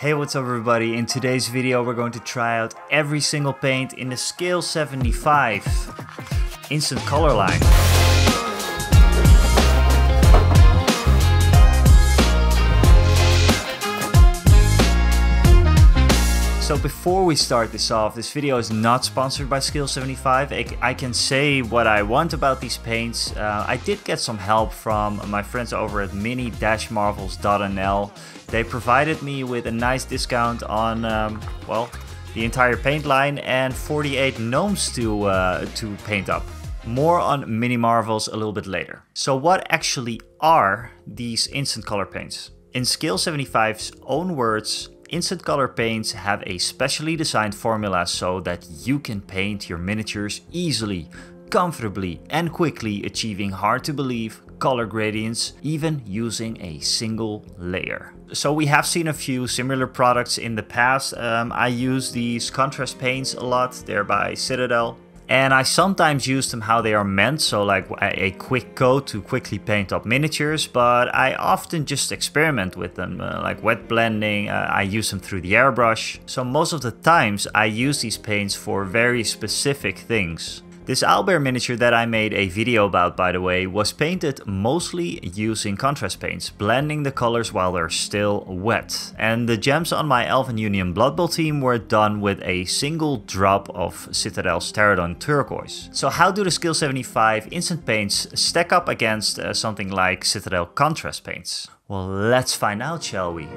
Hey, what's up everybody? In today's video we're going to try out every single paint in the scale 75 instant color line. So before we start this off, this video is not sponsored by Scale 75. I can say what I want about these paints. I did get some help from my friends over at mini-marvels.nl. They provided me with a nice discount on, well, the entire paint line and 48 gnomes to paint up. More on Mini Marvels a little bit later. So what actually are these instant color paints? In Scale 75's own words, instant color paints have a specially designed formula so that you can paint your miniatures easily, comfortably and quickly, achieving hard to believe color gradients even using a single layer. So we have seen a few similar products in the past. I use these contrast paints a lot. They're by Citadel. And I sometimes use them how they are meant, so like a quick coat to quickly paint up miniatures, but I often just experiment with them, like wet blending. I use them through the airbrush. So most of the times I use these paints for very specific things. This owlbear miniature that I made a video about, by the way, was painted mostly using contrast paints, blending the colors while they're still wet. And the gems on my Elven Union Blood Bowl team were done with a single drop of Citadel's Pterodon Turquoise. So how do the Scale 75 instant paints stack up against something like Citadel contrast paints? Well, let's find out, shall we?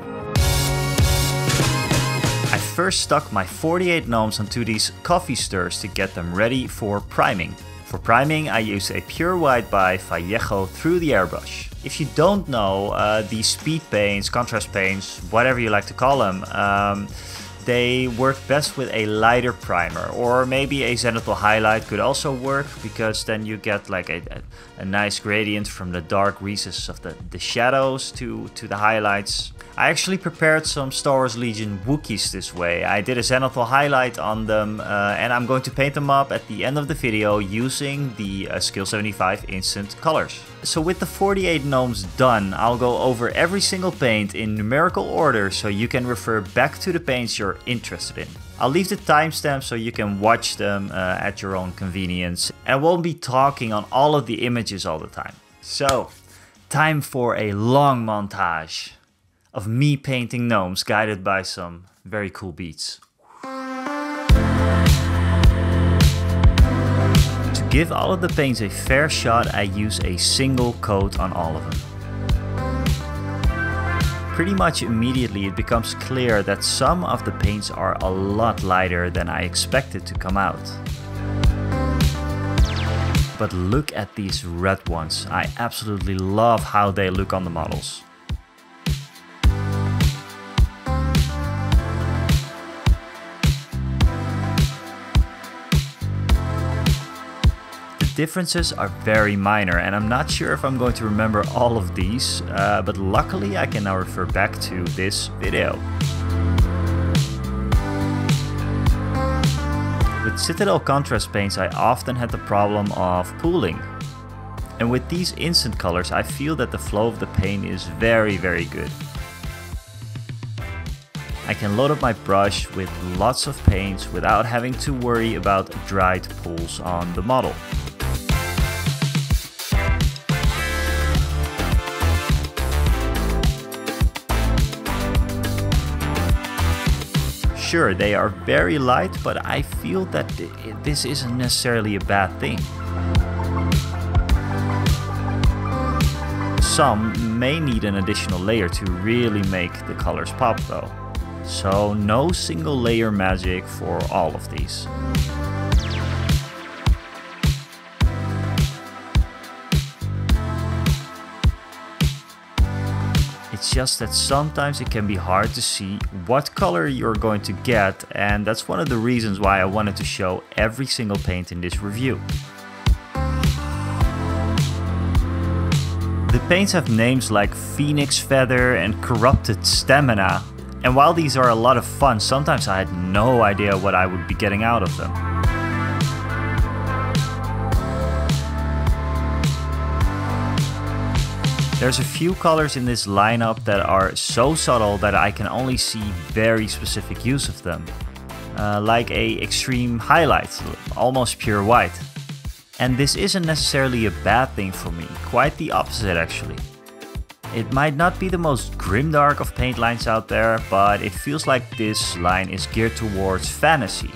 I first stuck my 48 gnomes onto these coffee stirs to get them ready for priming. For priming, I used a pure white by Vallejo through the airbrush. If you don't know, these speed paints, contrast paints, whatever you like to call them, they work best with a lighter primer, or maybe a zenithal highlight could also work, because then you get like a nice gradient from the dark recesses of the shadows to the highlights. I actually prepared some Star Wars Legion Wookies this way. I did a zenithal highlight on them and I'm going to paint them up at the end of the video using the Scale 75 instant colors. So with the 48 gnomes done, I'll go over every single paint in numerical order so you can refer back to the paints you're interested in. I'll leave the timestamp so you can watch them at your own convenience, and I won't be talking on all of the images all the time. So, time for a long montage of me painting gnomes guided by some very cool beats. To give all of the paints a fair shot, I use a single coat on all of them. Pretty much immediately it becomes clear that some of the paints are a lot lighter than I expected to come out. But look at these red ones. I absolutely love how they look on the models. Differences are very minor, and I'm not sure if I'm going to remember all of these, but luckily I can now refer back to this video. With Citadel contrast paints I often had the problem of pooling, and with these instant colors I feel that the flow of the paint is very good. I can load up my brush with lots of paints without having to worry about dried pools on the model. Sure, they are very light, but I feel that this isn't necessarily a bad thing. Some may need an additional layer to really make the colors pop though. So no single layer magic for all of these. It's just that sometimes it can be hard to see what color you're going to get, and that's one of the reasons why I wanted to show every single paint in this review. The paints have names like Phoenix Feather and Corrupted Stamina, and while these are a lot of fun, sometimes I had no idea what I would be getting out of them. There's a few colors in this lineup that are so subtle that I can only see very specific use of them. Like a extreme highlight, almost pure white. And this isn't necessarily a bad thing for me, quite the opposite actually. It might not be the most grimdark of paint lines out there, but it feels like this line is geared towards fantasy.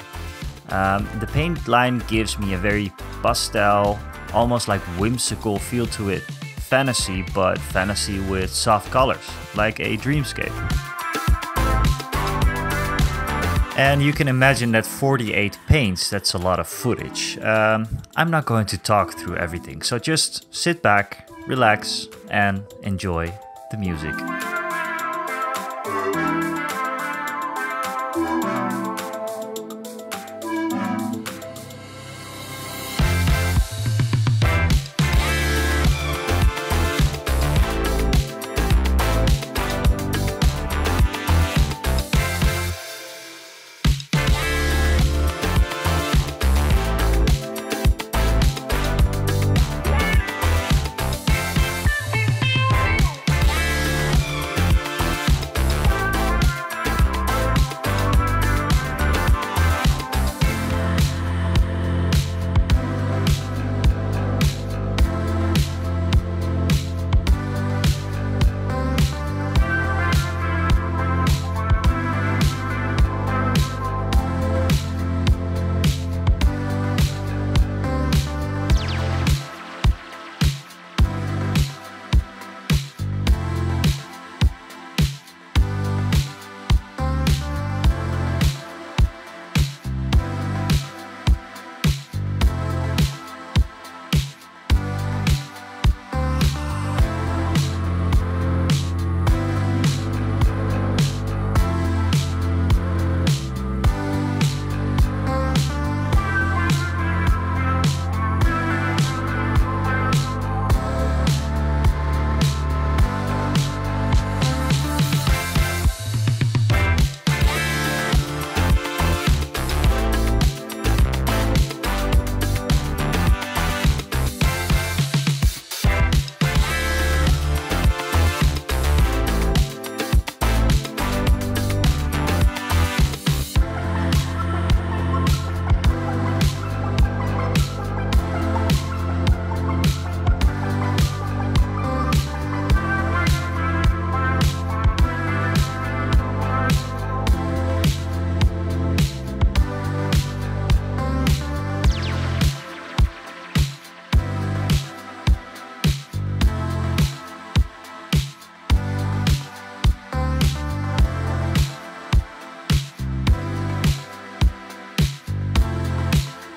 The paint line gives me a very pastel, almost like whimsical feel to it. Fantasy, but fantasy with soft colors, like a dreamscape. And you can imagine that 48 paints, that's a lot of footage. I'm not going to talk through everything, so just sit back, relax, and enjoy the music.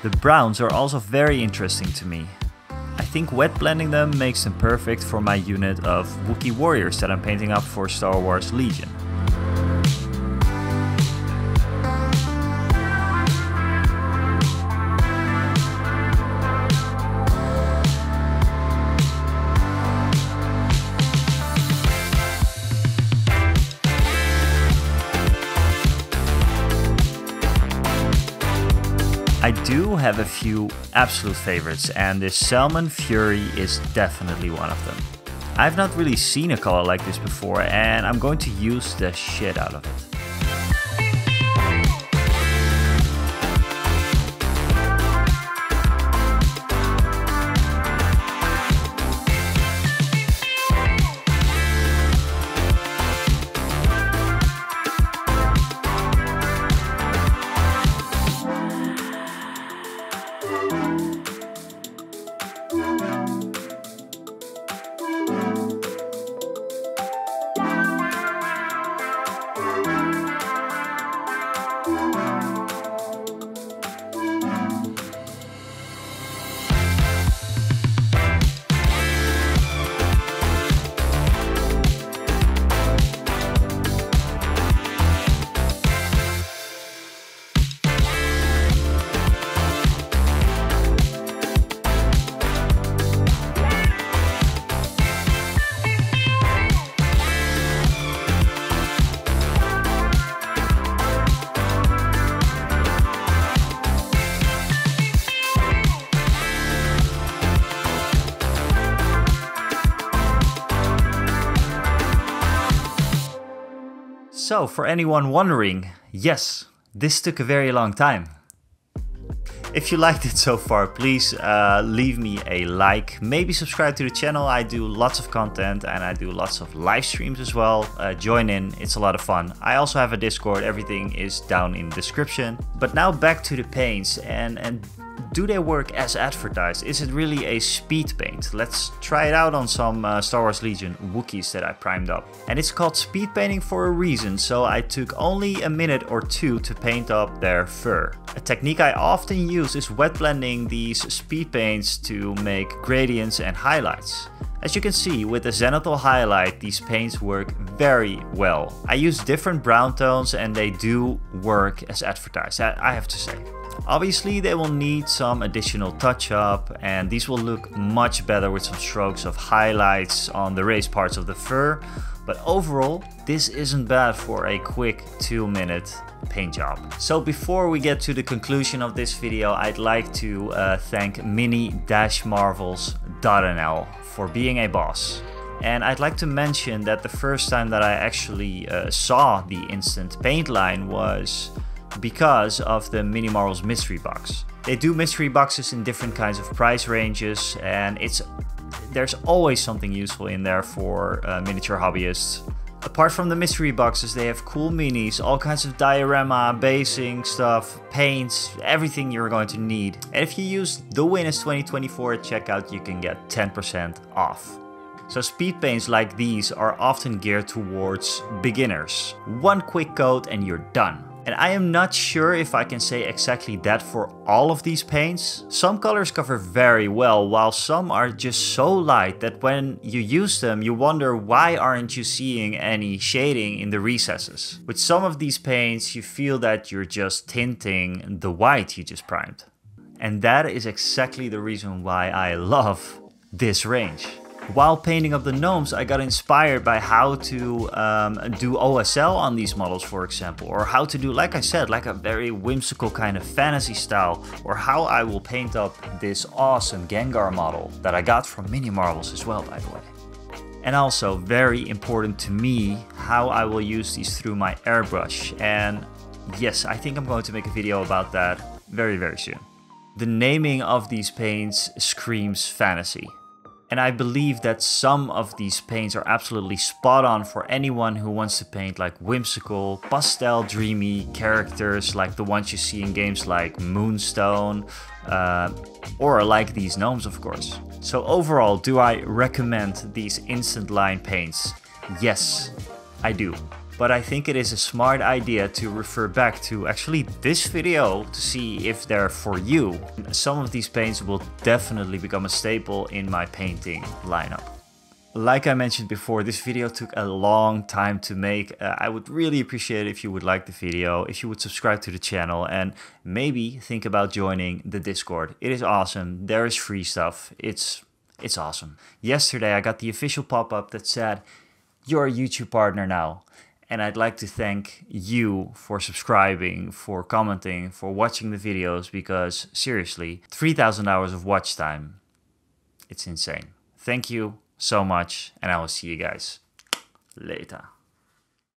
The browns are also very interesting to me. I think wet blending them makes them perfect for my unit of Wookiee warriors that I'm painting up for Star Wars Legion. I do have a few absolute favorites, and this SALMON FURY is definitely one of them. I've not really seen a color like this before, and I'm going to use the shit out of it. So for anyone wondering, yes, this took a very long time. If you liked it so far, please leave me a like, maybe subscribe to the channel. I do lots of content and I do lots of live streams as well. Join in, it's a lot of fun. I also have a Discord, everything is down in the description. But now back to the paints and do they work as advertised? Is it really a speed paint? Let's try it out on some Star Wars Legion Wookies that I primed up. And it's called speed painting for a reason, so I took only a minute or two to paint up their fur. A technique I often use is wet blending these speed paints to make gradients and highlights. As you can see, with the zenithal highlight, these paints work very well. I use different brown tones and they do work as advertised, I have to say. Obviously they will need some additional touch up and these will look much better with some strokes of highlights on the raised parts of the fur. But overall, this isn't bad for a quick 2-minute paint job. So before we get to the conclusion of this video, I'd like to thank mini-marvels.nl for being a boss. And I'd like to mention that the first time that I actually saw the instant paint line was because of the Mini Marvels mystery box. They do mystery boxes in different kinds of price ranges and there's always something useful in there for miniature hobbyists. Apart from the mystery boxes, they have cool minis, all kinds of diorama, basing stuff, paints, everything you're going to need. And if you use the Winners 2024 at checkout, you can get 10% off. So speed paints like these are often geared towards beginners. One quick coat and you're done. And I am not sure if I can say exactly that for all of these paints. Some colors cover very well, while some are just so light that when you use them, you wonder why aren't you seeing any shading in the recesses. With some of these paints, you feel that you're just tinting the white you just primed. And that is exactly the reason why I love this range. While painting up the gnomes, I got inspired by how to do OSL on these models, for example, or how to do, like I said, like a very whimsical kind of fantasy style, or how I will paint up this awesome Gengar model that I got from Mini Marvels as well, by the way. And also, very important to me, how I will use these through my airbrush. And yes, I think I'm going to make a video about that very, very soon. The naming of these paints screams fantasy. And I believe that some of these paints are absolutely spot on for anyone who wants to paint like whimsical, pastel, dreamy characters like the ones you see in games like Moonstone, or like these gnomes, of course. So overall, do I recommend these instant line paints? Yes, I do. But I think it is a smart idea to refer back to actually this video to see if they're for you. Some of these paints will definitely become a staple in my painting lineup. Like I mentioned before, this video took a long time to make. I would really appreciate it if you would like the video, if you would subscribe to the channel, and maybe think about joining the Discord. It is awesome. There is free stuff. It's awesome. Yesterday I got the official pop-up that said, "You're a YouTube partner now." And I'd like to thank you for subscribing, for commenting, for watching the videos, because seriously, 3,000 hours of watch time. It's insane. Thank you so much, and I will see you guys later.